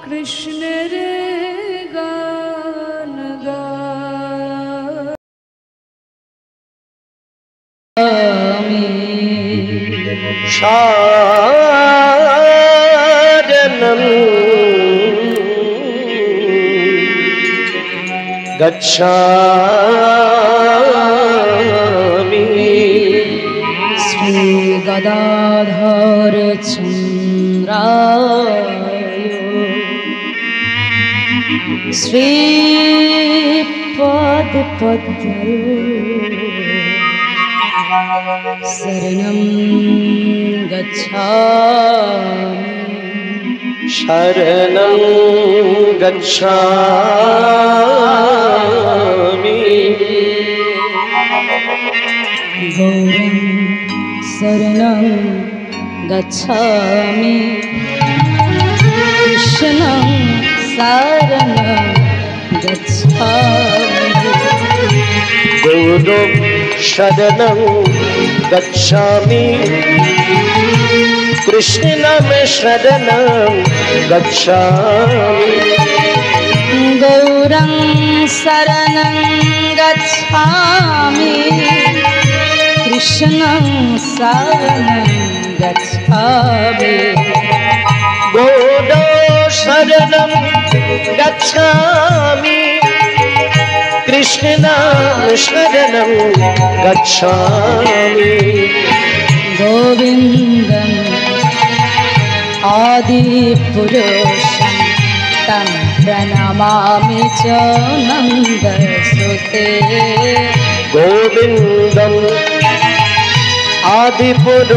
কৃষ্ণের গান গামি শরণং গচ্ছামি শ্রী গদাধর চন্দ্রায় শ্রীপদ পদ্ময় শরণং গচ্ছামি শরণং গচ্ছামি গৌরং শরণং গচ্ছামি কৃষ্ণং শরণং গচ্ছামি গৌরং শরণং গচ্ছামি কৃষ্ণং শরণং গচ্ছামি গৌরং শরণং গচ্ছামি কৃষ্ণং শরণং গচ্ছামি গৌরং শরণং গচ্ছামি কৃষ্ণং শরণং গচ্ছামি গোবিন্দং আদিপুরুষং तं প্রণমামি চ নন্দসুতে গোবিন্দং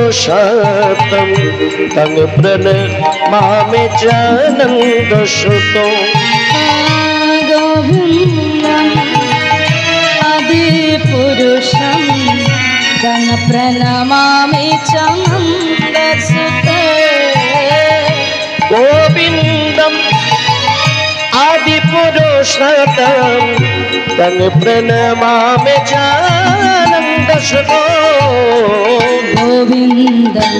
আদিপুরুষোত্তম তং প্রণমামি চ নন্দসুতো গোবিন্দং আদিপুরুষং तं প্রণমামি চ নন্দসুতে গোবিন্দম আদিপুরুষোত্তম তং প্রণমামি চ নন্দসুতো গোবিন্দং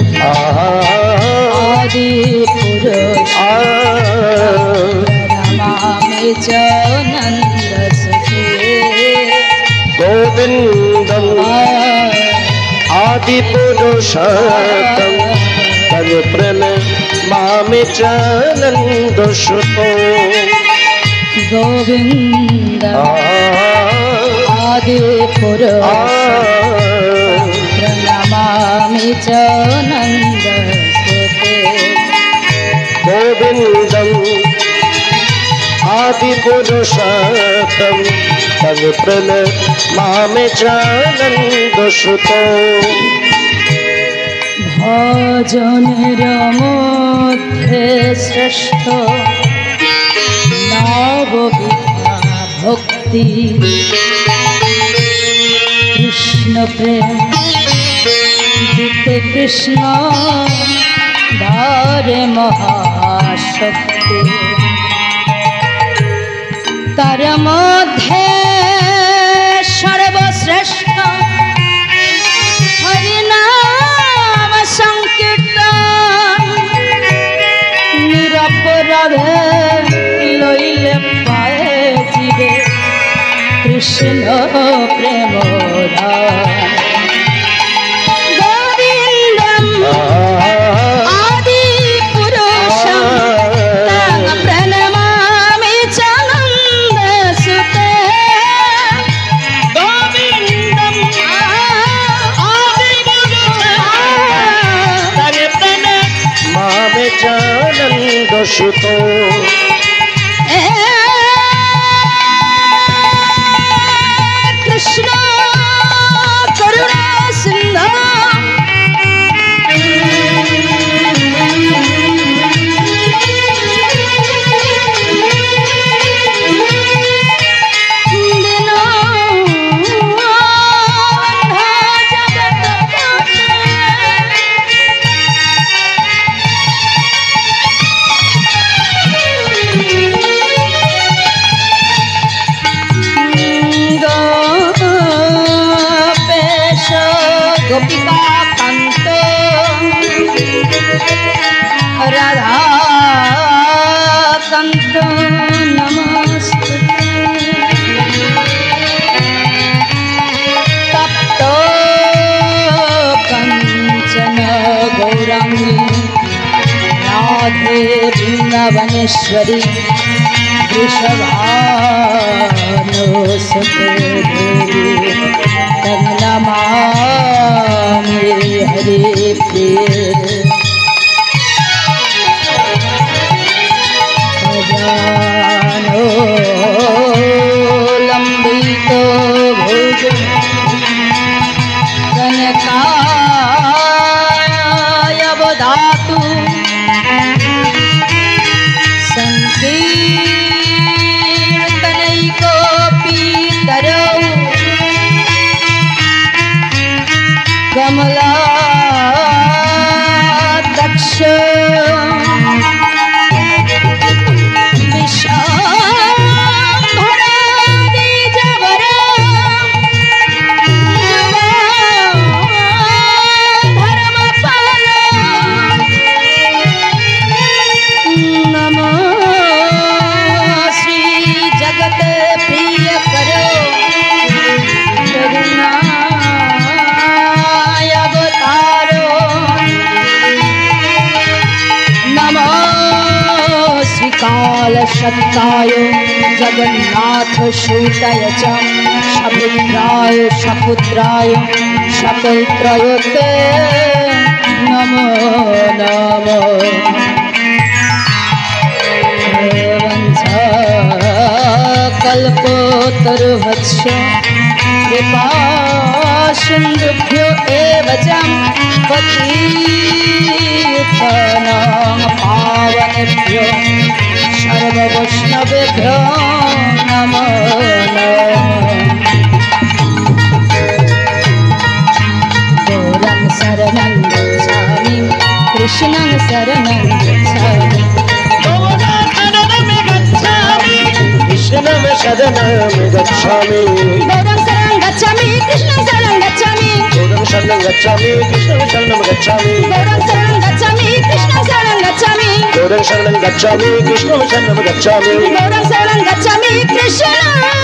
আদিপুরুষং প্রণমামি চ নন্দসুতে গোবিন্দম আদিপুরুষোত্তম তং প্রণমামি চ নন্দসুতো গোবিন্দং আদিপুরুষং প্রণমামি চ নন্দসুতে গোবিন্দং আদিপুরুষোত্তম তং প্রণমামি চ নন্দসুতো ভজনের মধ্যে শ্রেষ্ঠ নববিধা ভক্তি কৃষ্ণ প্রেম দিতে কৃষ্ণ দ্বারে মহাশক্তি তার মধ্যে সর্বশ্রেষ্ঠ হরিনাম সংকীর্তন নিরপরাধে লইলে পায়ে জীবে কৃষ্ণ প্রেম গোবিন্দম আদিপুরুষং तं প্রণমামি চ নন্দসুতে গোবিন্দম আদিপুরুষং তং প্রণমামি চ নন্দসুতো কৃষ্ণ করুণা সিন্ধু वृंदावनेश्वरी वृषभानुसुते देवी तं नमामि हरिप्रिये अजानो लम्बितो भुज कनकाय वदातु संकीर्तनैकोऽपि तरौ कमलादक्ष शक्ताय जगन्नाथ शूताय च शपुत्राय शपुत्राय शपुत्रयते नमो नमो कल्पोतरुवत्स कृपा सिन्धुभ्यो एव च पतितानां पावनेभ्यो सर्ववैष्णवेभ्यो नमो नमः गौरं शरणं गच्छामि कृष्णं शरणं गच्छामि कृष्णं शरणं गच्छामि गौरं शरणं गच्छामि कृष्णं शरणं गच्छामि गौरं शरणं गच्छामि कृष्णं शरणं गच्छामि गौरं शरणं गच्छामि कृष्णं शरणं गच्छामि गौरं शरणं गच्छामि कृष्णं शरणं गच्छामि गौरं शरणं गच्छामि कृष्णं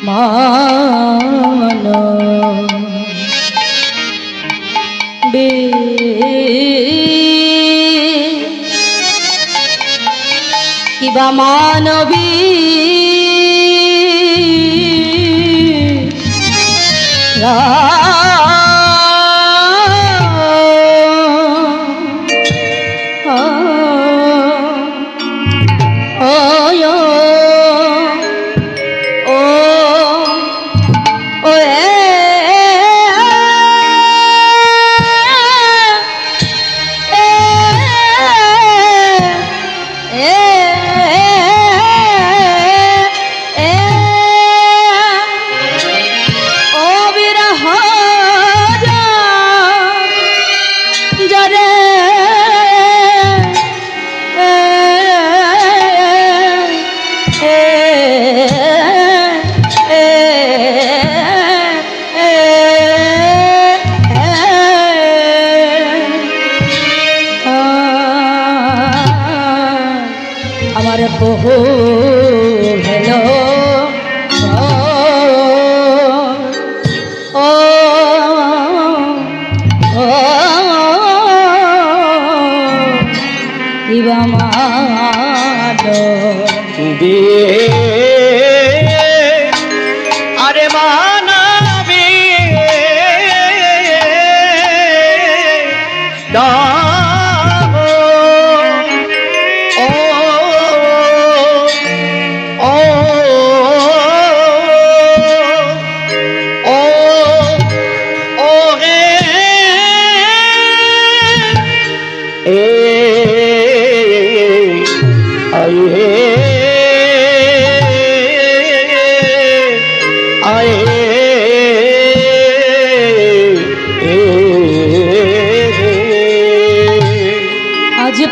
मानो बे किबा मानवी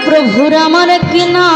प्रभुर मन किना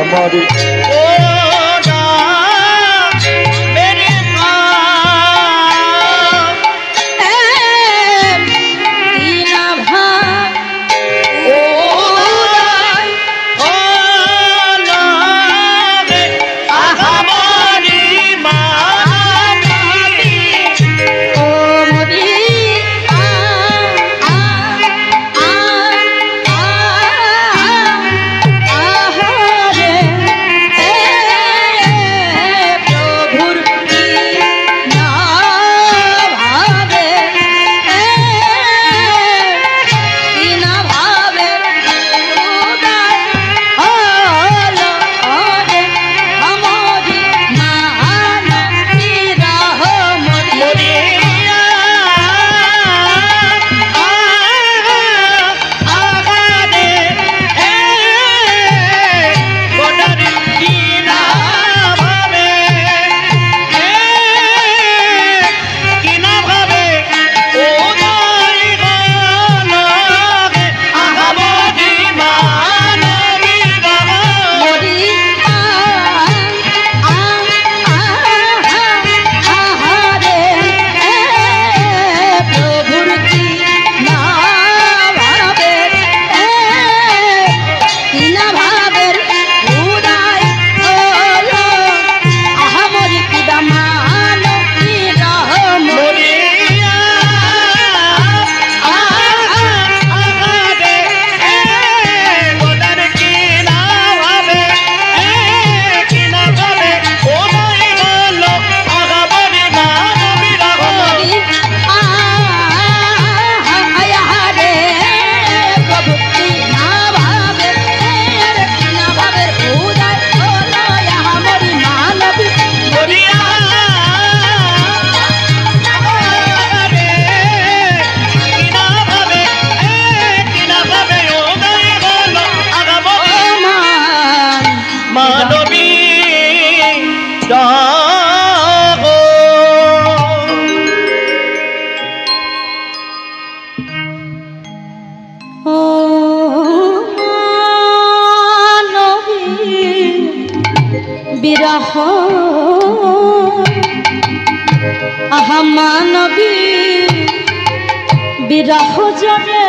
हमारी বিরহ আহা মানবী বিরহ জলে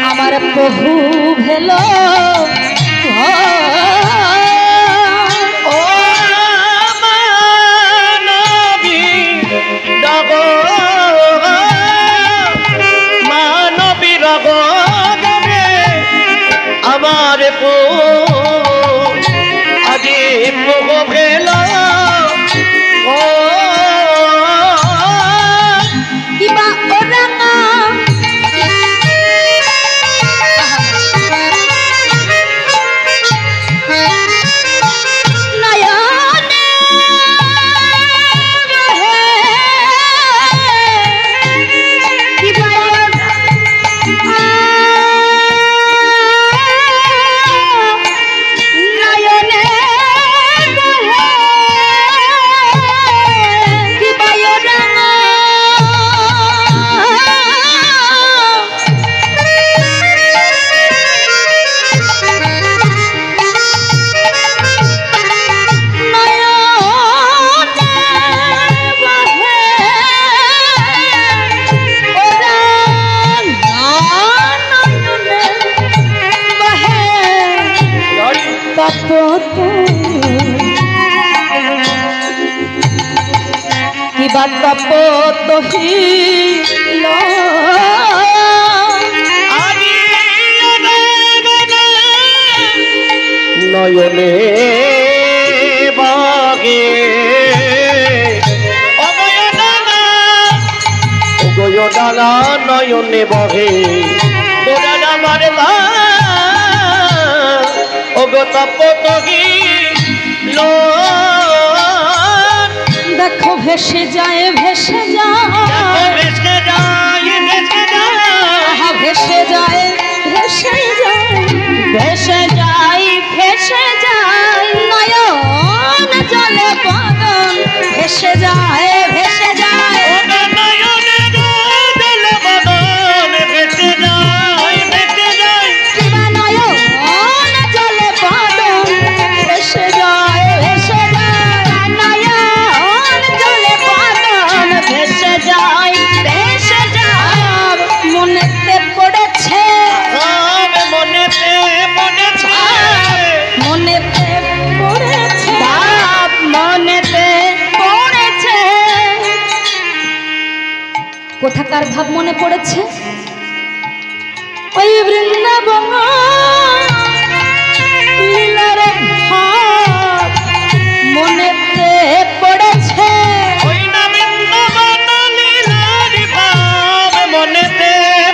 আমার বহু ভেল কিবা তপত হিল নয়নে বাগে অগয় ডানা নয়নে বহে ওরা মারে তপত হিল দেখো ভেসে যায় ভেসে যায় ভেসে যায় ভেসে যায় ভেসে যায় ভেসে যায় ভেসে যায় নয়ন জলে বদন ভেসে যায় ভেসে যায় নয়ন জলে বদন ভেসে যায় কোথাকার ভাব মনে পড়েছে? ওই বৃন্দাবন লীলার ভাব মনেতে পড়েছে। ওই না বৃন্দাবন লীলার ভাব মনেতে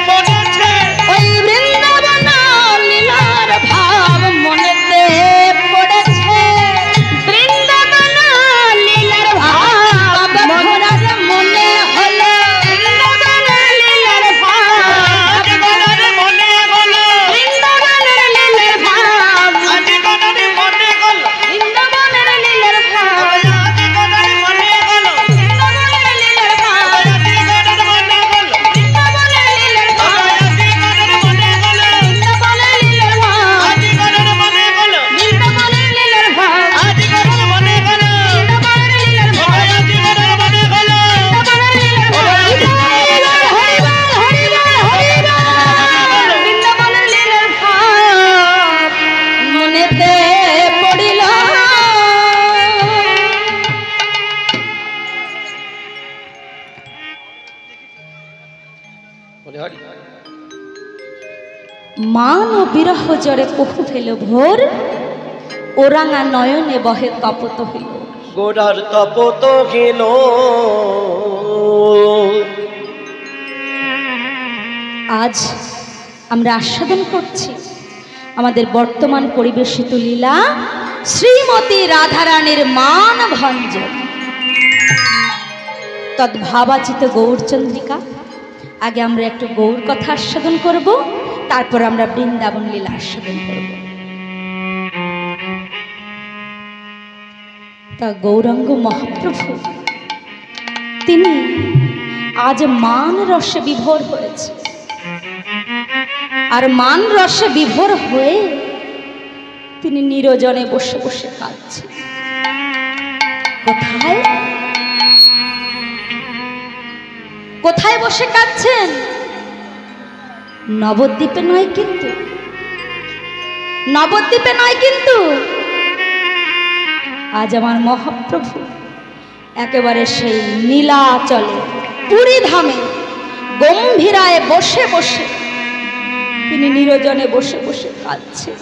পড়েছে। ওই বৃন্দাবন লীলার ভাব মনেতে পড়েছে। বৃন্দাবন লীলার ভাব মোরার মনে হলো। বৃন্দাবন লীলার ভাব মোরার মনে হলো। বৃন্দাবনের লীলার ভাব আজি কোনার মনে হলো। বৃন্দাবনের লীলার ভাব আজি কোনার মনে হলো। বৃন্দাবনের লীলার ভাব আজি কোনার মনে হলো। বৃন্দাবনের লীলার ভাব আজি কোনার মনে হলো। বৃন্দাবনের লীলার ভাব আজি কোনার মনে হলো। বৃন্দাবনের লীলার ভাব আজি কোনার মনে হলো। বৃন্দাবনের লীলার ভাব আজি কোনার মনে হলো। বৃন্দাবনের লীলার ভাব হরি বল হরি বল হরি বল বৃন্দাবনের লীলার ভাব মনেতে পড়িল। মান ও বিরহ জরে পহু ফেল ভোর, ওরাঙা নয়নে বহে তপত হইল। গোড়ার তপত গেল। আজ আমরা আস্বাদন করছি আমাদের বর্তমান পরিবেশিত লীলা শ্রীমতী রাধারানীর মান ভঞ্জন তদ্ভাবাচিত গৌরচন্দ্রিকা। আগে আমরা একটু গৌর কথা আস্বাদন করব, তারপর আমরা বৃন্দাবন লীলা আস্বাদন করব। তা গৌরাঙ্গ মহাপ্রভু তিনি আজ মান রসে বিভোর হয়েছে, আর মান রসে বিভোর হয়ে তিনি নিরজনে বসে বসে কাঁদছেন। কোথায় কোথায় বসে কাঁদছেন? নবদ্বীপে নয় কিন্তু, নবদ্বীপে নয় কিন্তু। আজ আমার মহাপ্রভু একেবারে সেই নীলাচলে পুরী ধামে গম্ভীরায় বসে বসে তিনি নিরজনে বসে বসে কাঁদছেন।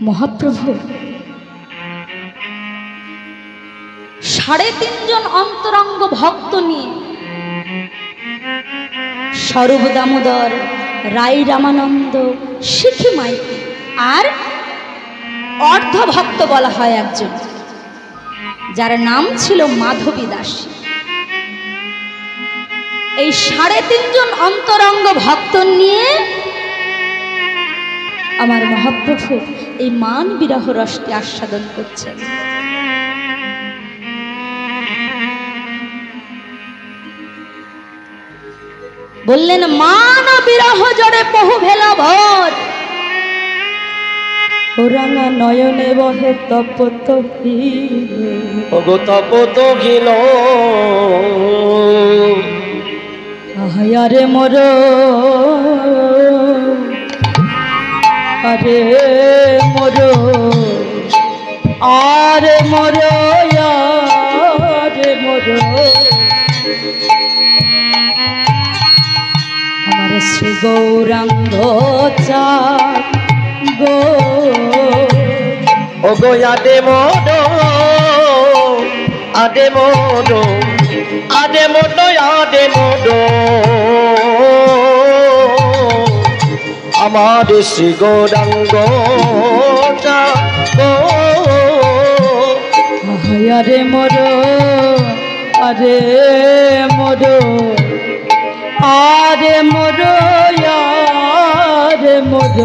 মহাপ্রভু ৩.৫ জন অন্তরঙ্গ ভক্ত নিয়ে স্বরূপ দামোদর, রাই রামানন্দ, শিখি মাইতি আর অর্ধ ভক্ত বলা হয় একজন, যার নাম ছিল মাধবী দাসী। এই ৩.৫ জন অন্তরঙ্গ ভক্ত নিয়ে আমার মহাপ্রভু এই মান বিরহ রসকে আস্বাদন করছেন। বললেন মান বিরহ জড়ে পহু ভেলা ভর, ওরাঙা নয়নে বহে তপত ওগো তপত গেল। আরে মোর আরে মোর আরে মোর আরে মোর আমার শ্রী গৌরাঙ্গ চাঁদ গো। ওগো আদে মোড আদে মোড আদে মোড আদে মোড আমার শ্রী গৌরাঙ্গ আরে মোর আরে মোর আরে মোর আরে মোর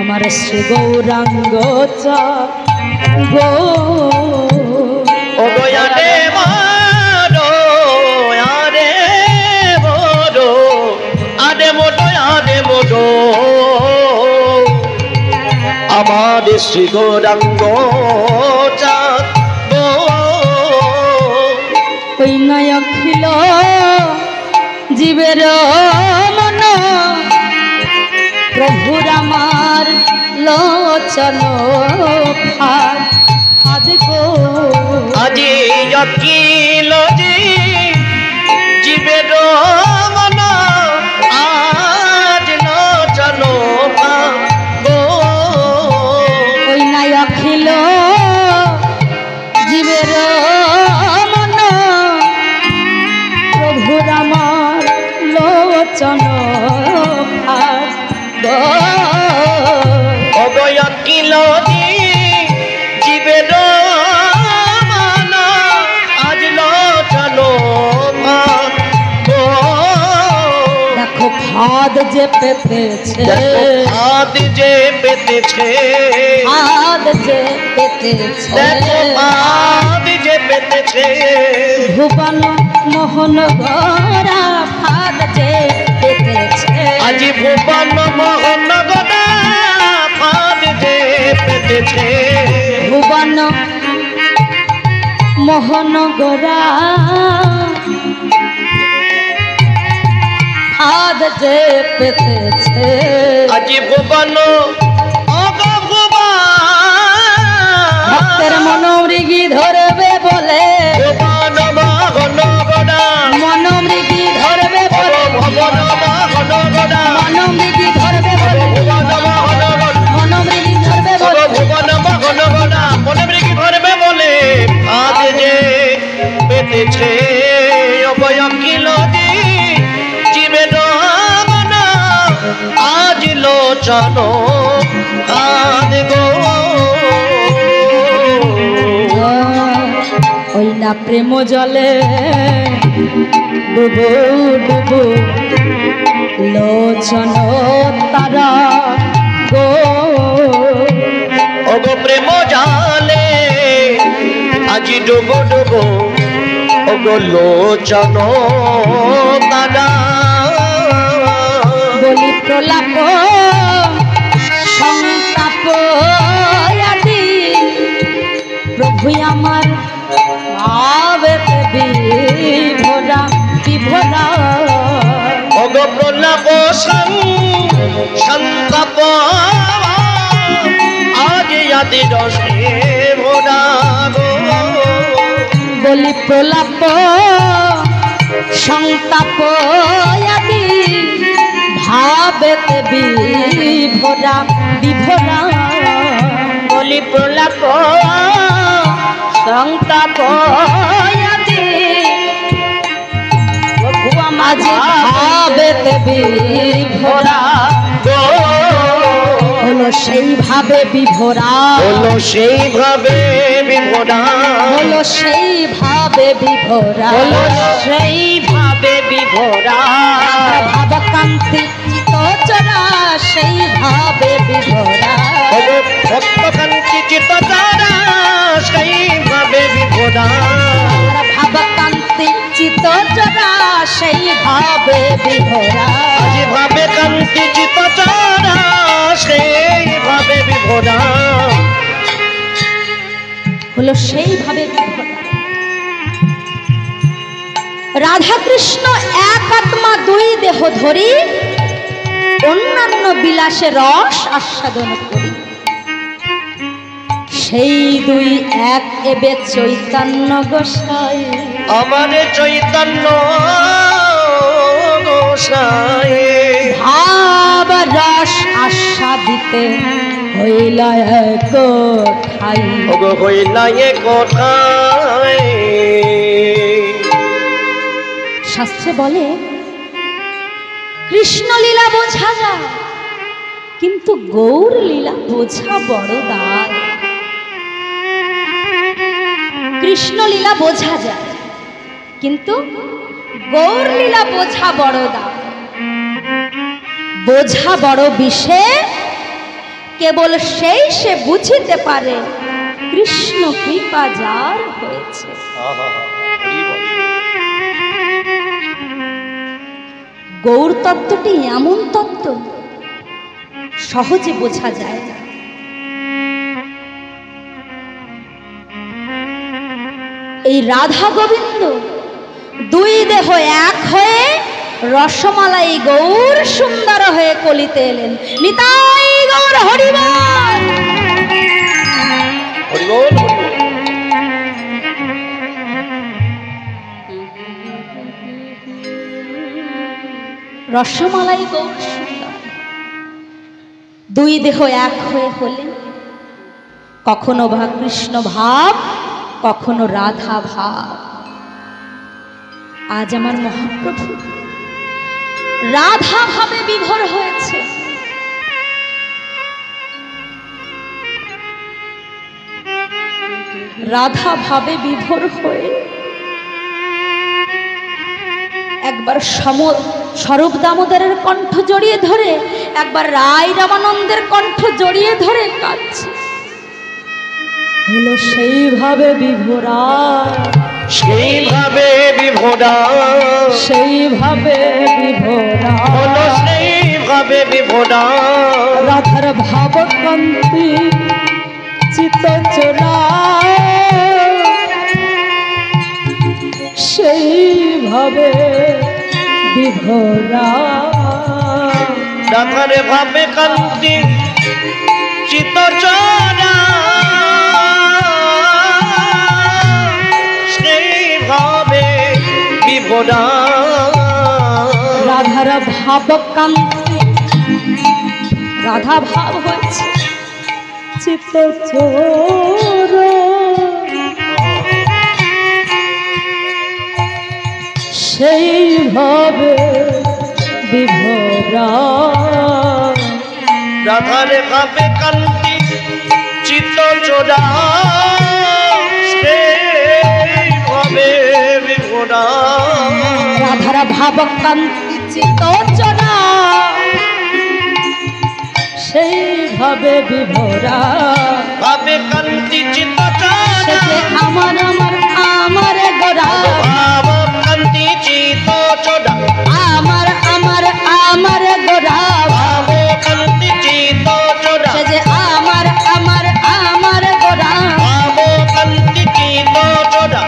আমার শ্রী গৌরাঙ্গ চাঁদ গো। ওগো আদে মোড আদে মোড আদে মোড আদে মোড আমার শ্রী গৌরাঙ্গ চাঁদ ওই নয় অখিল জীবের মন প্রভুর আমার লোচন আজ গো আজি অকিল জীবের মন আজ লোচনো গো ওই নাই অখিল জীবের মন প্রভুর আমার লোচন অকিল জীবের মন আজ লোচনো দেখো ফাঁদ যে পেতেছে ফাঁদ যে পেতেছে ফাঁদ যে পেতেছে দেখো ফাঁদ যে পেতেছে ভুবন মোহন গড়া ফাঁদ যে পেতেছে আজি ভুবন মোহন গড়া ফাঁদ যে পেতেছে ভুবন মোহন গড়া ফাঁদ যে পেতেছে আজি ভুবন ভক্তের মনোমৃগী ধরবে বলে ভুবন মোহন গড়া মনোমৃগী ধরবে বলে ভুবন মোহন গড়া মনোমৃগী ধরবে বলে ভুবন মোহন গড়া মনোমৃগী ধরবে বলে ভুবন মোহন গড়া মনে মৃগী ধরবে বলে ফাঁদ যে পেতেছে অবয়কিল জীবের মন আজ লোচন কাঁদ গো ওই না প্রেম জলে ডুবু ডুবু লোচন তারা গো ওগো প্রেম জালে আজি ডুবো ডুবো ওগো লোচন তারা বলি প্রলাপ সংতাপ আদি প্রভু আমার ভাবেতে বিভোরা বিভোরা ওগো প্রলাপ সন্তাপ আজ আদি রসে ভোরা গো বলি প্রলাপ সংতাপ আদি ভাবেতে বিভোরা বিভোরা বলি প্রলাপ সংতাপ আদি মাঝে ভাবেতে বিভোরা হলো সেইভাবে বিভোরা হলো সেইভাবে বিভোরা হলো সেইভাবে বিভোরা হলো সেইভাবে বিভোরা ভাবকান্তি চিতচরা সেইভাবে বিভোরা হলো ভক্তকান্তি চিত্ততারা সেইভাবে বিভোরা ভাবকান্তি চিতচরা সেইভাবে বিভোরা আজি ভাবে কান্তি চিত্ততারা সেইভাবে বিভোরা হলো সেইভাবে বিভোরা রাধা কৃষ্ণ এক আত্মা দুই দেহ ধরি অন্যান্য বিলাসে রস আস্বাদন করি সেই দুই এক এবে চৈতন্য গোসাই আমার চৈতন্য গোসাই ভাব রস আস্বাদিতে হইল এক ঠাই ওগো হইলা এ কোথায় শাস্ত্রে বলে কৃষ্ণ লীলা বোঝা যায় কিন্তু গৌর লীলা বোঝা বড় দায় কৃষ্ণ লীলা বোঝা যায় কিন্তু গৌর লীলা বোঝা বড় দায় বোঝা বড় বিশেষ কেবল সেই সে বুঝিতে পারে কৃষ্ণ কৃপা যার হয়েছে গৌর তত্ত্বটি এমন তত্ত্ব সহজে বোঝা যায় না। এই রাধা গোবিন্দ দুই দেহ এক হয়ে রসমালাই গৌর সুন্দর হয়ে কলিতে এলেন। নিতাই গৌর হরিবল। হরিবল রসমালাই গৌর সুন্দর দুই দেহ এক হয়ে হলেন, কখনো বা কৃষ্ণ ভাব, কখনো রাধা ভাব। আজ আমার মহাপ্রভু রাধা ভাবে বিভোর হয়েছে। রাধা ভাবে বিভোর হয়ে একবার স্বরূপ দামোদরের কণ্ঠ জড়িয়ে ধরে, একবার রায় রামানন্দের কণ্ঠ জড়িয়ে ধরে কাঁদছে। হলো সেইভাবে বিভোরা, সেইভাবে বিভোরা, সেইভাবে বিভোরা, হলো সেইভাবে বিভোরা। রাধার ভাবকান্তি চিত্ত চোরা, সেইভাবে বিভোরা। রাধার ভাবে কান্তি চিত্ত চোরা, সেইভাবে বিভোরা। রাধার ভাবকান্তি, রাধা ভাব হয়েছে চিত্ত চোরা, সেইভাবে বিভোরা। রাধার ভাবে কান্তি চিত্ত চোরা, সেইভাবে বিভোরা। রাধার ভাবকান্তি চিত্ত চোরা, সেইভাবে বিভোরা। ভাবে কান্তি চিত্ত সে চোরা, যে আমার আমার আমার গোরা, ভাব কান্তি চিত্ত চোরা, আমার আমার আমার গোরা। ভাব কান্তি চিত্ত চোরা, সে যে আমার আমার আমার গোরা, ভাব কান্তি চিত্ত চোরা,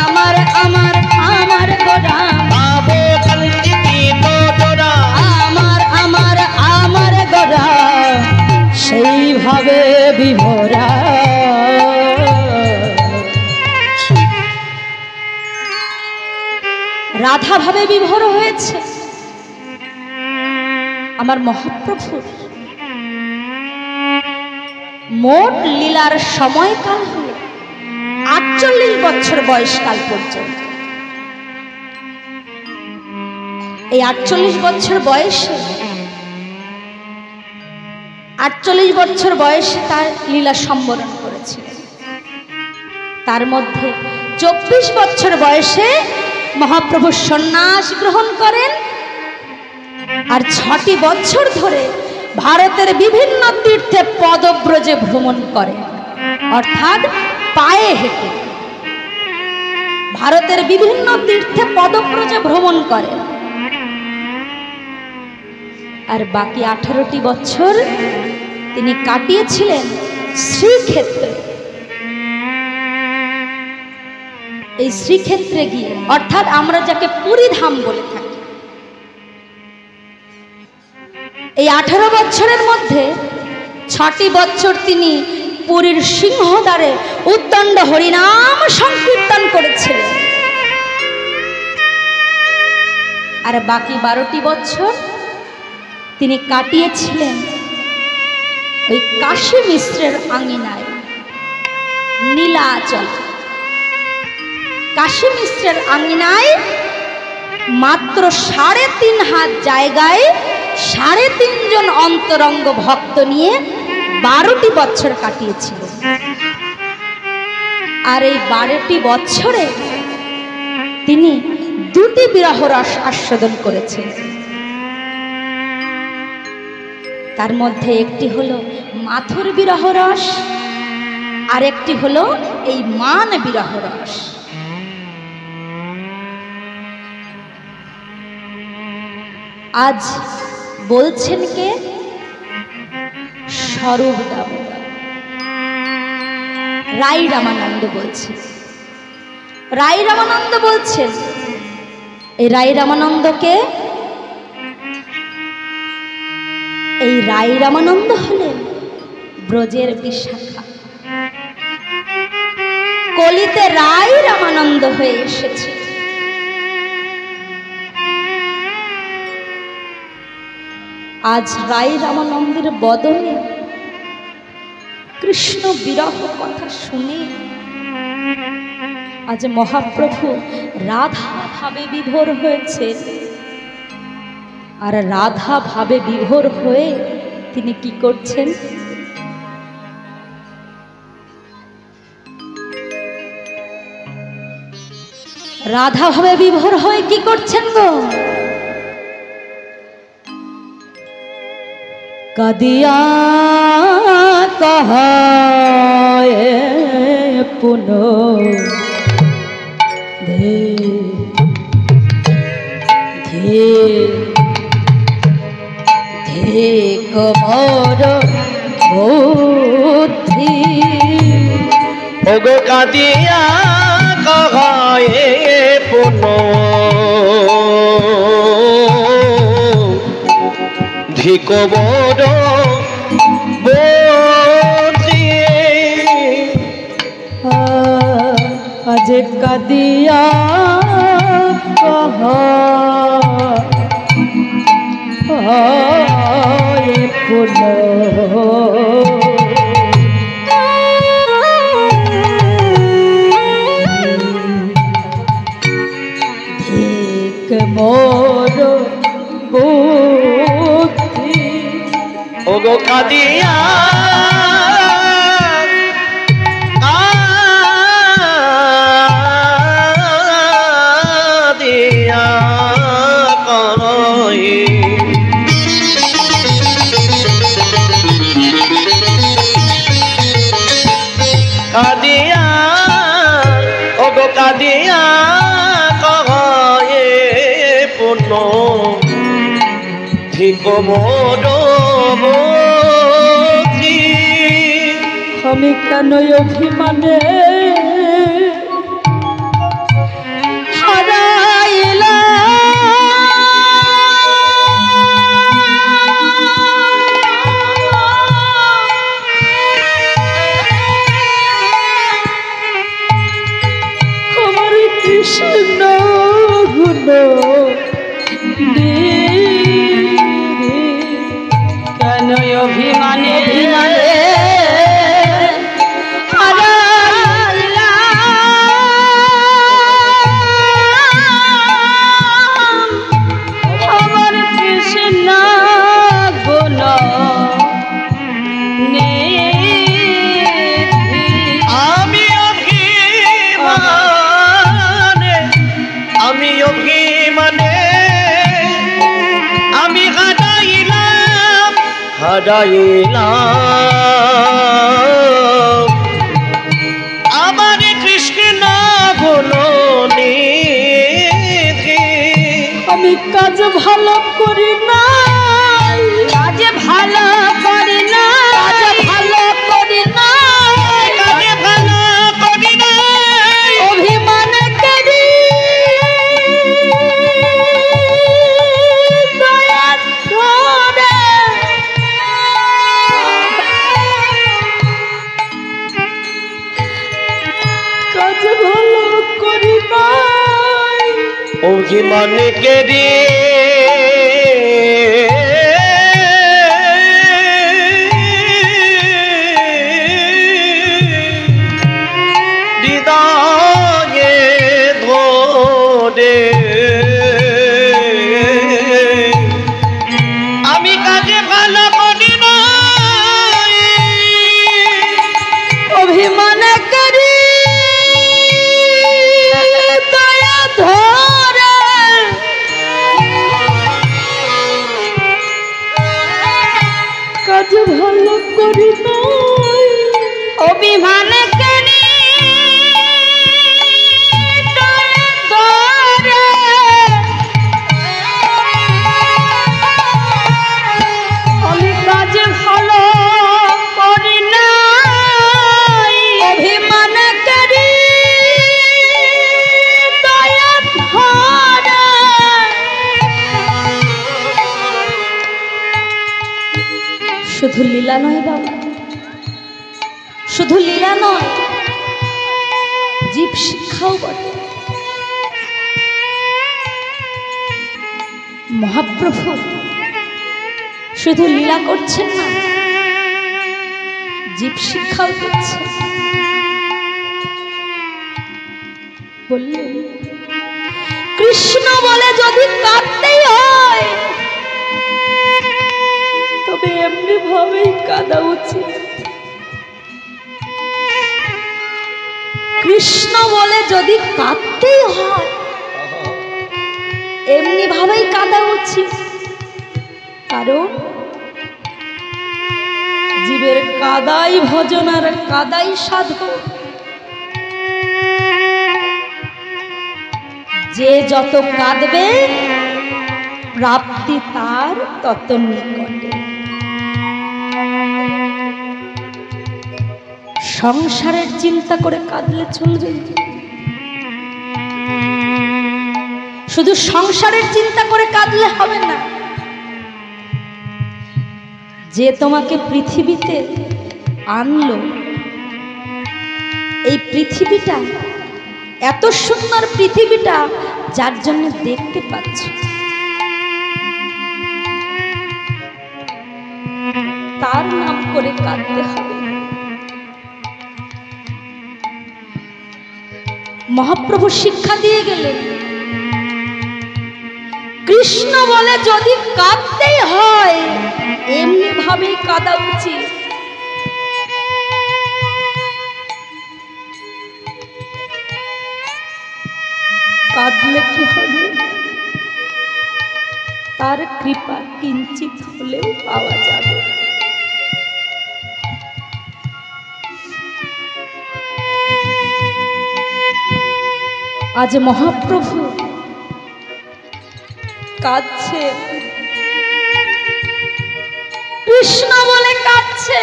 আমার আমার আমার গোরা, ভাব কান্তি চিত্ত চোরা। আমার আমার আমার গোরা, সেইভাবে বিভোরা। রাধা ভাবে বিভোর হয়েছে আমার মহাপ্রভু। মোট লীলার সময়কাল হল 48 বছর বয়সকাল পর্যন্ত। এই 48 বছর বয়সে 48 বছর বয়সে তার লীলা সম্বরণ করেছিলেন। তার মধ্যে 24 বছর বয়সে মহাপ্রভু সন্ন্যাস গ্রহণ করেন, আর 6টি বছর ধরে ভারতের বিভিন্ন তীর্থে পদব্রজে ভ্রমণ করেন, অর্থাৎ পায়ে হেঁটে ভারতের বিভিন্ন তীর্থে পদব্রজে ভ্রমণ করেন। আর বাকি 18টি বছর তিনি কাটিয়েছিলেন শ্রীক্ষেত্রে। এই শ্রীক্ষেত্রে গিয়ে, অর্থাৎ আমরা যাকে পুরী ধাম বলে থাকি, এই 18 বছরের মধ্যে 6টি বছর তিনি পুরীর সিংহদ্বারে উদ্দণ্ড হরিনাম সংকীর্তন করেছিলেন, আর বাকি 12টি বছর তিনি কাটিয়েছিলেন ওই কাশী মিশ্রের আঙিনায় নীলাচল। কাশী মিশ্রের আঙিনায় মাত্র 3.5 হাত জায়গায় 3.5 জন অন্তরঙ্গ ভক্ত নিয়ে 12টি বছর কাটিয়েছিল। আর এই 12টি বছরে তিনি 2টি বিরহ রস আস্বাদন করেছেন। তার মধ্যে একটি হলো মাথুর বিরহ রস, আর একটি হলো এই মান বিরহ রস। আজ বলছেন কে? স্বরূপ দামোদর। রাই রামানন্দ বলছেন, রাই রামানন্দ বলছেন। এই রাই রামানন্দকে, এই রাই রামানন্দ হলেন ব্রজের বিশাখা। কলিতে রাই রামানন্দ হয়ে এসেছে। আজ রায় রামানন্দের বদনে কৃষ্ণ বিরহ কথা শুনে আজ মহাপ্রভু রাধা ভাবে বিভোর হয়েছে। আর রাধা ভাবে বিভোর হয়ে তিনি কি করছেন? রাধা ভাবে বিভোর হয়ে কি করছেন গো? কাদিয়া কহায় পুন ধে ধে ধে কমর বুদ্ধি ওগো কাদিয়া কহায়ে পুন ধিক বড় বুদ্ধি আজ কাদিয়া কহায় পুন মোর বুদ্ধি ওগো কাদিয়া কাদিয়া কয়ে কাদিয়া ওগো কাদিয়া পুন ধিক বড় বুদ্ধি আমি কেন অভিমানে আমার কৃষ্ণ গুণ কেন অভিমানে আমার কৃষ্ণ গুণ আমি অভিমানে আমি অভিমানে আমি হারাইলাম হারাইলাম আমার কৃষ্ণ গুণ নিধি আমি কাজ ভালো করি না কাজ ভালো করি না কাজ ভালো করি না কাজ ভালো করি না অভিমান করি দয়া করে কাজ ভালো করি না অভিমান কেরি হৃদয়ে ধরে আমি কাজে ভালো করি না অভিমান করি দয়া ধরে কাজ ভালো করি না অভিমান করি দয়া ধরে আমি কাজ ভালো করি না অভিমান করি দয়া ধরে শুধু লীলা নয় বাবা, শুধু লীলা নয়, জীব শিক্ষাও বটে। মহাপ্রভু শুধু লীলা করছেন না, জীব শিক্ষাও দিচ্ছেন। বললেন কৃষ্ণ বলে যদি কাঁদতেই হয় তবে এমনি ভাবেই কাঁদা উচিত। কৃষ্ণ বলে যদি কাঁদতেই হয় এমনি ভাবেই কাঁদা উচিত। কারণ জীবের কাদাই ভজন আর কাদাই সাধন। যে যত কাঁদবে প্রাপ্তি তার তত নিকটে। সংসারের চিন্তা করে কাঁদলে চলবে? শুধু সংসারের চিন্তা করে কাঁদলে হবে না। যে তোমাকে পৃথিবীতে আনলো, এই পৃথিবীটা এত সুন্দর পৃথিবীটা যার জন্য দেখতে পাচ্ছ, তার নাম করে কাঁদতে হবে। মহাপ্রভু শিক্ষা দিয়ে গেলেন কৃষ্ণ বলে যদি কাঁদতেই হয় এমনি ভাবেই কাঁদা উচিত। কাঁদলে কি হবে? তার কৃপা কিঞ্চিত হলেও পাওয়া যাবে। আজ মহাপ্রভু কাঁদছে, কৃষ্ণ বলে কাঁদছে,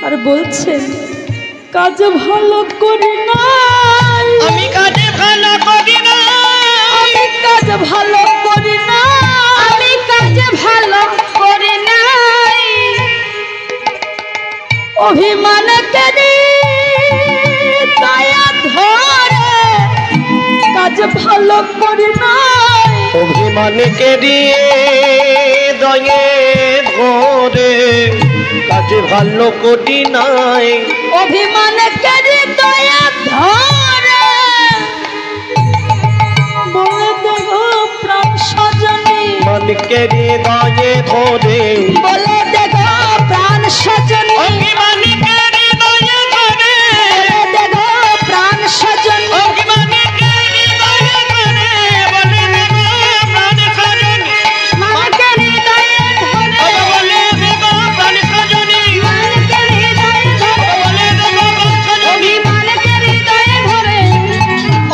আর বলছেন কাজ ভালো করি না, আমি কাজে ভালো করি না, আমি কাজ ভালো করি না, আমি কাজ ভালো করি নাই, অভিমান করে দয়া ধরে কাজ ভালো করি নাই, অভিমানকে দিয়ে দয়ে ধরে কাজে ভালো করি নাই, অভিমান করে দয়া ধরে বলে দেব প্রাণ সজনী, মনকে হৃদয়ে ধরে বলে দেব প্রাণ সজনী, অভিমানকে হৃদয়ে ধরে বলে দেব প্রাণ সজনী, অভিমানকে হৃদয়ে ধরে বলে দেব প্রাণ সজনী, মাকে হৃদয়ে ধরে বলে দেব প্রাণ সজনী, মাকে হৃদয়ে ধরে বলে দেব প্রাণ সজনী, অভিমানকে হৃদয়ে ধরে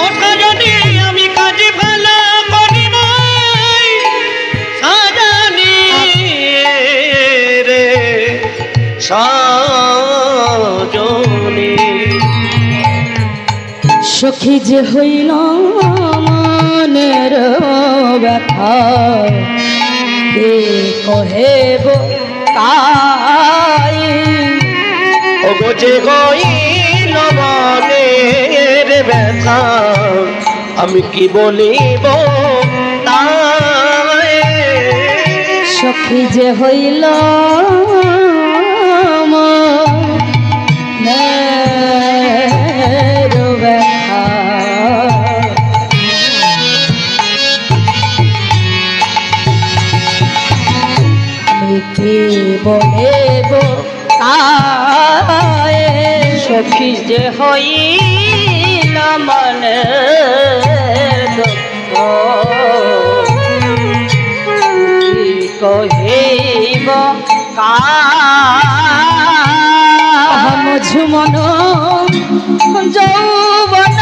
ও সজনী আমি কাজে ভালো করি নাই, সজনী রে সজনী। সখী যে হইল মনের ব্যথা কে কহেব কাই, ওগো যে গইল মনের ব্যথা আমি কি বলিব তাই, সখী যে হইল মনের ব্যথা আমি কি বলিব তাই, সখী যে হইল মনের দুঃখ কি কহিব ঝুমন যৌবন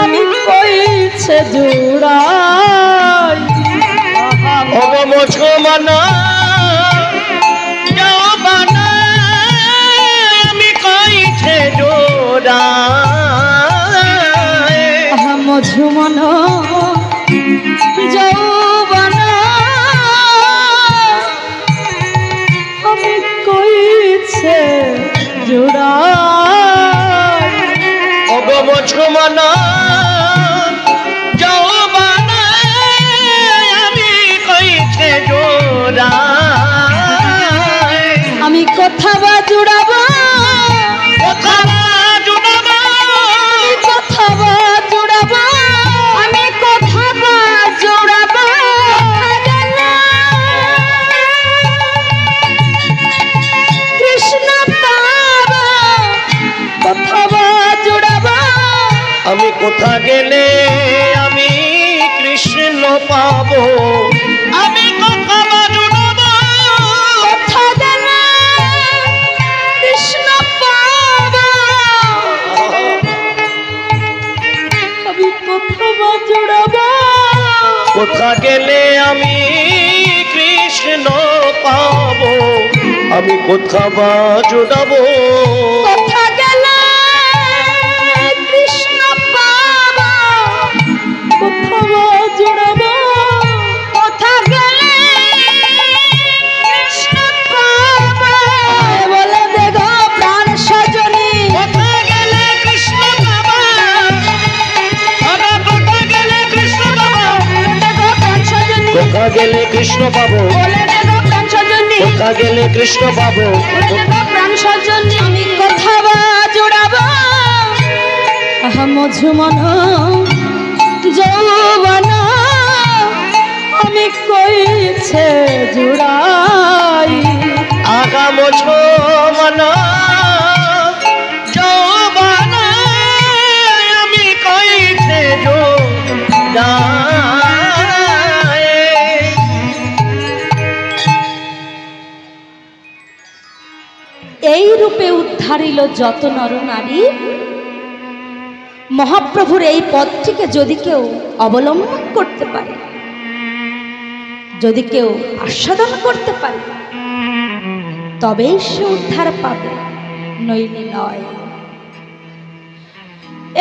আমি কইছে জুড়াই, অবমছুমন যৌবন আমি কইছে জোড়া, ঝুমন যৌবন আমি কইছে জুড়াই, অবমছুমন যৌবন কোথা গেলে আমি কৃষ্ণ পাবো, আমি কথা বাজুনাবো, কোথা গেলে কৃষ্ণ পাবো, আমি কোথা বাজুড়াবো, কোথা গেলে আমি কৃষ্ণ পাবো, আমি কোথা বাজুনাবো, কোথা গেলে কৃষ্ণ পাবো, কোথা বাজুড়াবো, কোথা গেলে কৃষ্ণ পাবো, বলে দেখো প্রাণ সজনী, কোথা গেলে কৃষ্ণ পাবো, আরে কোথা গেলে কৃষ্ণ পাবো, দেখো প্রাণ সজনী, কোথা গেলে কৃষ্ণ পাবো, বলে দেখো প্রাণ সজনী, কোথা গেলে কৃষ্ণ পাবো, বলে দেখো প্রাণ সজনী, আমি কোথা বাজুড়াবো, আহা মধুমন যৌবন আমি কইছে জুড়াই, আগাম ছোমন যৌবন আমি কইছে জোড়ায়। এই রূপে উদ্ধারিল যত নর নারী। মহাপ্রভুর এই পথটিকে যদি কেউ অবলম্বন করতে পারে, যদি কেউ আস্বাদন করতে পারে, তবেই সে উদ্ধার পাবে, নইলে নয়।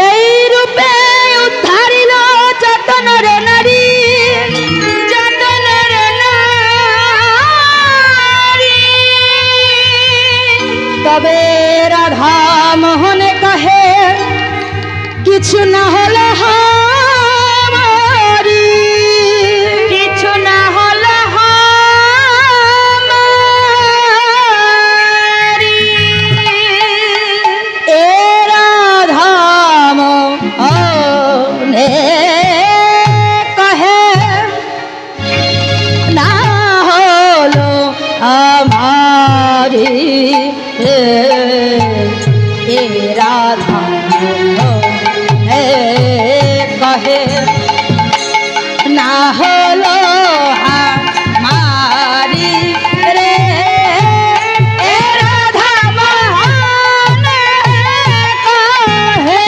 এই রূপে উদ্ধারিল যত নর নারী, যত নর নারী, তবে রাধা মোহনে কহে কিছু না হলে হামারি, কিছু না হলে হামারি, এ রাধা মোহনে কহে না হলো আমারি, এ রাধা কহে না হলো আমারি রে, এ রাধা মোহন কহে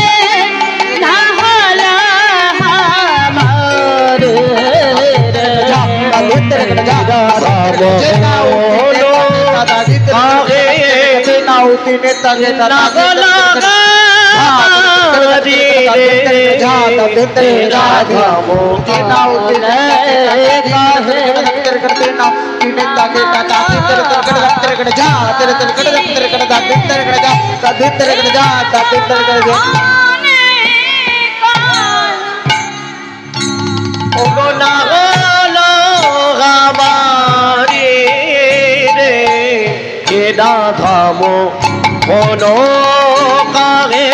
না হলো আমারি রে। রাধামো হনো কাহে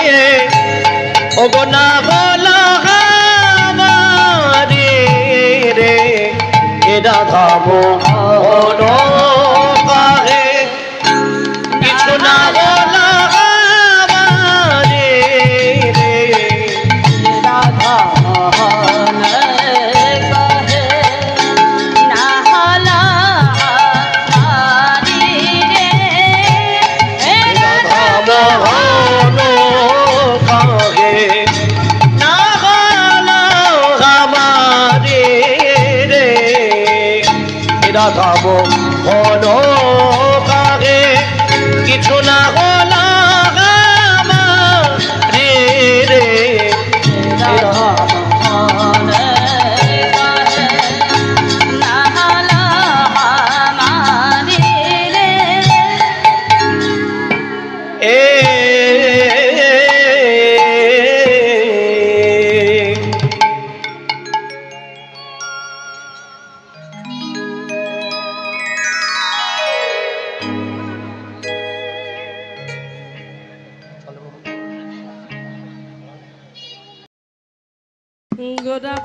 ওগো না বলা হামারে রে, এ রাধামো হনো কাহে কিছু না বলা হামারে রে, রাধা মোহন কহে না হলো আমারি রে, এ রাধা মোহন কাহে না বলা হামারে রে, এ রাধামো হনো কাহে কিছু না বলা হামারে রে, রাধা মোহন কহে না হলো আমারি রে। এ গোরা